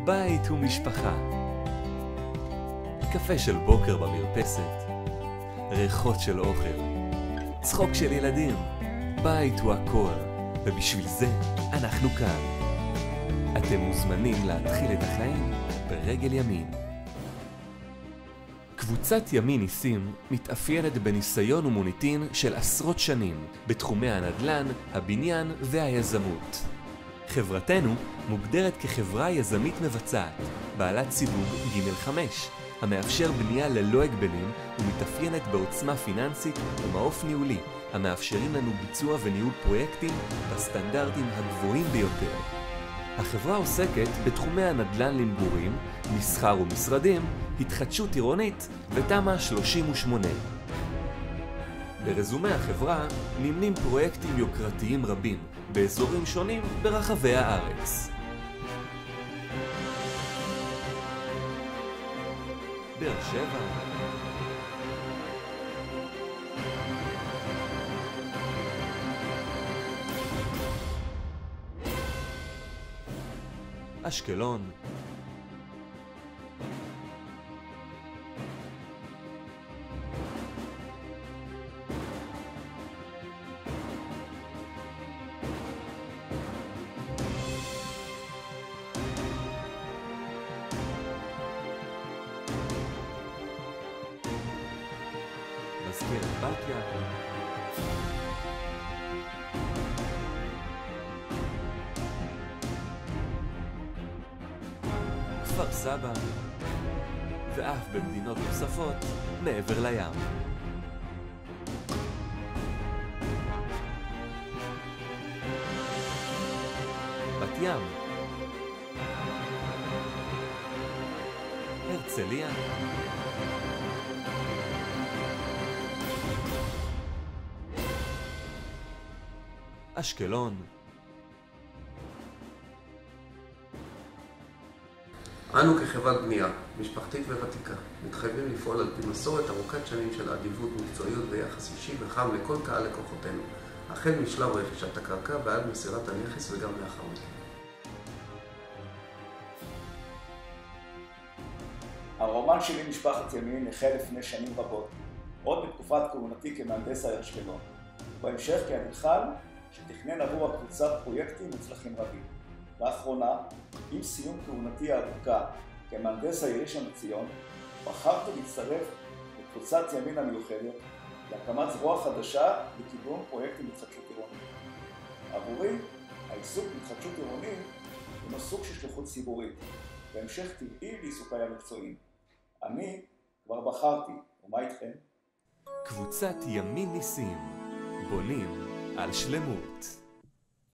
בית ומשפחה. קפה של בוקר במרפסת, ריחות של אוכל, צחוק של ילדים. בית הוא הכל, ובשביל זה אנחנו כאן. אתם מוזמנים להתחיל את החיים ברגל ימין. קבוצת ימין ניסים מתאפיינת בניסיון ומוניטין של עשרות שנים בתחומי הנדל"ן, הבניין והיזמות. חברתנו מוגדרת כחברה יזמית מבצעת, בעלת סיווג ג'5, המאפשר בנייה ללא הגבלים ומתאפיינת בעוצמה פיננסית ומעוף ניהולי, המאפשרים לנו ביצוע וניהול פרויקטים בסטנדרטים הגבוהים ביותר. החברה עוסקת בתחומי הנדל"ן למגורים, מסחר ומשרדים, התחדשות עירונית ותמ"א 38. ברזומי החברה נמנים פרויקטים יוקרתיים רבים באזורים שונים ברחבי הארץ. באר שבע, אשקלון, מזכרת בתיה, כפר סבא, ואף במדינות נוספות מעבר לים. בת ים, הרצליה, אשקלון. אנו כחברת בנייה, משפחתית וותיקה, מתחייבים לפעול על פי מסורת ארוכת שנים של אדיבות, מקצועיות ויחס אישי וחם לכל קהל לקוחותינו, החל משלב רכישת הקרקע ועד מסירת הנכס וגם לאחר מכן. הרומן שלי משפחת ימין החל לפני שנים רבות, עוד בתקופת כהונתי כמהנדס העיר אשקלון, ובהמשך כאדריכל שתכנן עבור הקבוצת פרויקטים מוצלחים רבים. לאחרונה, עם סיום כהונתי הארוכה כמהנדס העיר ראשון לציון, בחרתי להצטרף לקבוצת ימין המיוחדת להקמת זרוע חדשה לקידום פרויקטים התחדשות עירונית. עבורי, העיסוק בהתחדשות עירונית הוא סוג של שליחות ציבורית, והמשך טבעי לעיסוקיי המקצועיים. אני כבר בחרתי, ומה איתכם? קבוצת ימין ניסים, בונים על שלמות.